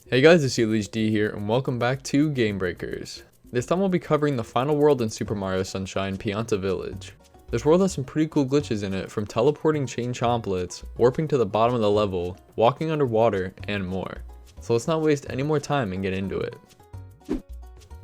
Hey guys, it's CWillyHD here, and welcome back to Game Breakers. This time we'll be covering the final world in Super Mario Sunshine, Pianta Village. This world has some pretty cool glitches in it, from teleporting chain Chomplets, warping to the bottom of the level, walking underwater, and more. So let's not waste any more time and get into it.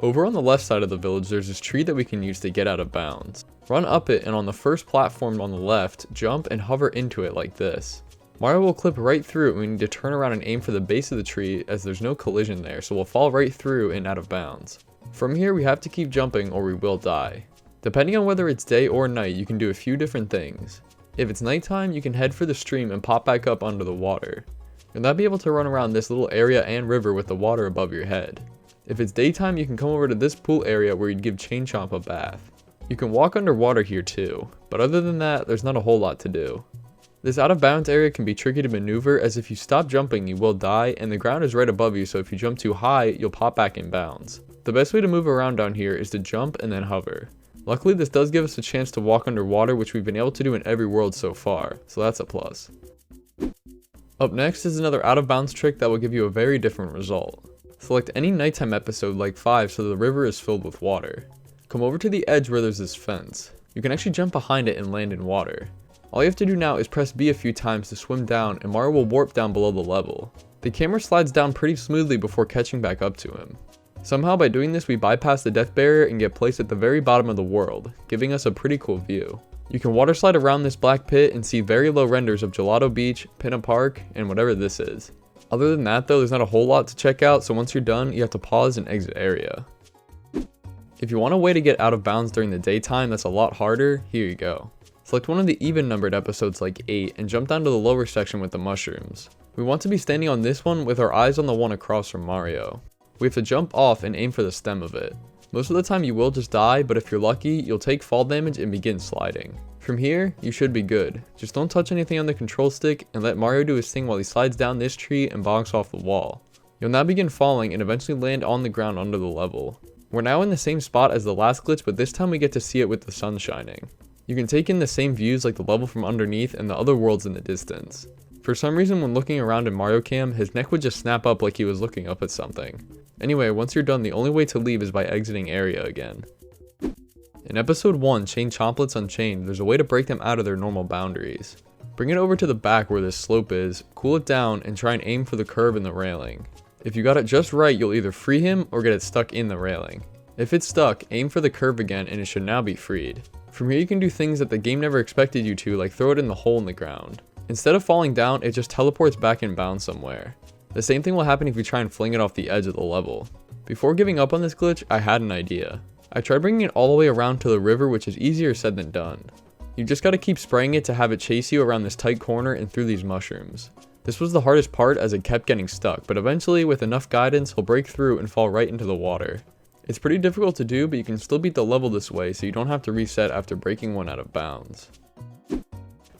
Over on the left side of the village, there's this tree that we can use to get out of bounds. Run up it, and on the first platform on the left, jump and hover into it like this. Mario will clip right through it, and we need to turn around and aim for the base of the tree as there's no collision there, so we'll fall right through and out of bounds. From here we have to keep jumping or we will die. Depending on whether it's day or night, you can do a few different things. If it's nighttime, you can head for the stream and pop back up under the water. You'll now be able to run around this little area and river with the water above your head. If it's daytime, you can come over to this pool area where you'd give Chain Chomp a bath. You can walk underwater here too, but other than that, there's not a whole lot to do. This out of bounds area can be tricky to maneuver, as if you stop jumping you will die, and the ground is right above you, so if you jump too high, you'll pop back in bounds. The best way to move around down here is to jump and then hover. Luckily this does give us a chance to walk underwater, which we've been able to do in every world so far, so that's a plus. Up next is another out of bounds trick that will give you a very different result. Select any nighttime episode like 5 so the river is filled with water. Come over to the edge where there's this fence. You can actually jump behind it and land in water. All you have to do now is press B a few times to swim down, and Mario will warp down below the level. The camera slides down pretty smoothly before catching back up to him. Somehow by doing this we bypass the death barrier and get placed at the very bottom of the world, giving us a pretty cool view. You can water slide around this black pit and see very low renders of Gelato Beach, Pinna Park, and whatever this is. Other than that though, there's not a whole lot to check out, so once you're done, you have to pause and exit area. If you want a way to get out of bounds during the daytime that's a lot harder, here you go. Select one of the even numbered episodes like 8 and jump down to the lower section with the mushrooms. We want to be standing on this one with our eyes on the one across from Mario. We have to jump off and aim for the stem of it. Most of the time you will just die, but if you're lucky, you'll take fall damage and begin sliding. From here, you should be good. Just don't touch anything on the control stick and let Mario do his thing while he slides down this tree and bonks off the wall. You'll now begin falling and eventually land on the ground under the level. We're now in the same spot as the last glitch, but this time we get to see it with the sun shining. You can take in the same views like the level from underneath and the other worlds in the distance. For some reason when looking around in Mario Cam, his neck would just snap up like he was looking up at something. Anyway, once you're done, the only way to leave is by exiting area again. In episode 1, Chain Chomplets Unchained, there's a way to break them out of their normal boundaries. Bring it over to the back where this slope is, cool it down, and try and aim for the curve in the railing. If you got it just right, you'll either free him or get it stuck in the railing. If it's stuck, aim for the curve again and it should now be freed. From here you can do things that the game never expected you to, like throw it in the hole in the ground. Instead of falling down, it just teleports back in bounds somewhere. The same thing will happen if you try and fling it off the edge of the level. Before giving up on this glitch, I had an idea. I tried bringing it all the way around to the river, which is easier said than done. You just gotta keep spraying it to have it chase you around this tight corner and through these mushrooms. This was the hardest part as it kept getting stuck, but eventually with enough guidance, he'll break through and fall right into the water. It's pretty difficult to do, but you can still beat the level this way, so you don't have to reset after breaking one out of bounds.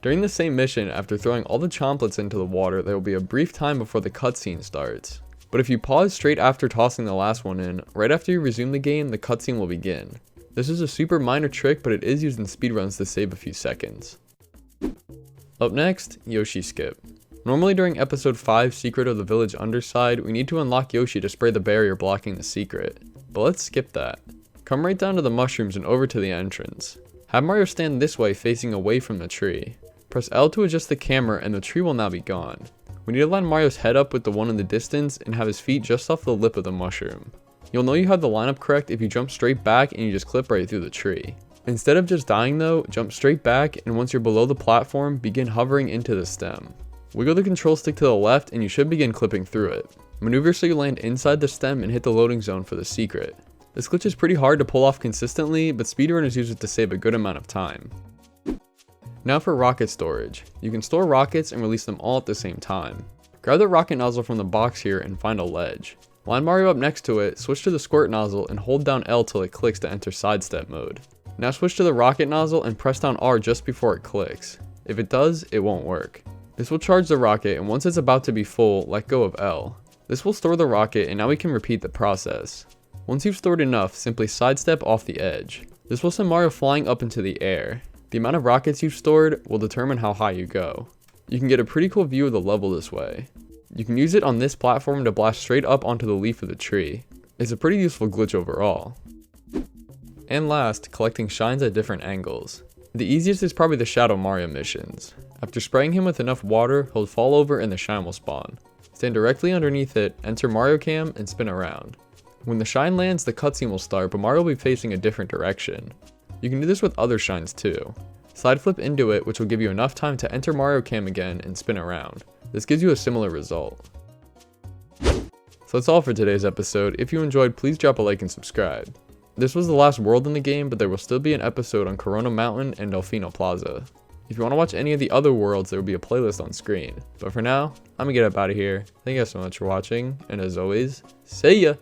During the same mission, after throwing all the Chomplets into the water, there will be a brief time before the cutscene starts. But if you pause straight after tossing the last one in, right after you resume the game, the cutscene will begin. This is a super minor trick, but it is used in speedruns to save a few seconds. Up next, Yoshi skip. Normally during episode 5, Secret of the Village Underside, we need to unlock Yoshi to spray the barrier blocking the secret. But let's skip that. Come right down to the mushrooms and over to the entrance. Have Mario stand this way facing away from the tree. Press L to adjust the camera and the tree will now be gone. We need to line Mario's head up with the one in the distance and have his feet just off the lip of the mushroom. You'll know you have the lineup correct if you jump straight back and you just clip right through the tree. Instead of just dying though, jump straight back and once you're below the platform, begin hovering into the stem. Wiggle the control stick to the left and you should begin clipping through it. Maneuver so you land inside the stem and hit the loading zone for the secret. This glitch is pretty hard to pull off consistently, but speedrunners use it to save a good amount of time. Now for rocket storage. You can store rockets and release them all at the same time. Grab the rocket nozzle from the box here and find a ledge. Line Mario up next to it, switch to the squirt nozzle and hold down L till it clicks to enter sidestep mode. Now switch to the rocket nozzle and press down R just before it clicks. If it does, it won't work. This will charge the rocket and once it's about to be full, let go of L. This will store the rocket and now we can repeat the process. Once you've stored enough, simply sidestep off the edge. This will send Mario flying up into the air. The amount of rockets you've stored will determine how high you go. You can get a pretty cool view of the level this way. You can use it on this platform to blast straight up onto the leaf of the tree. It's a pretty useful glitch overall. And last, collecting shines at different angles. The easiest is probably the Shadow Mario missions. After spraying him with enough water, he'll fall over and the shine will spawn. Stand directly underneath it, enter Mario Cam, and spin around. When the shine lands, the cutscene will start, but Mario will be facing a different direction. You can do this with other shines too. Side flip into it, which will give you enough time to enter Mario Cam again and spin around. This gives you a similar result. So that's all for today's episode. If you enjoyed, please drop a like and subscribe. This was the last world in the game, but there will still be an episode on Corona Mountain and Delfino Plaza. If you want to watch any of the other worlds, there will be a playlist on screen. But for now, I'm gonna get up out of here. Thank you guys so much for watching, and as always, see ya!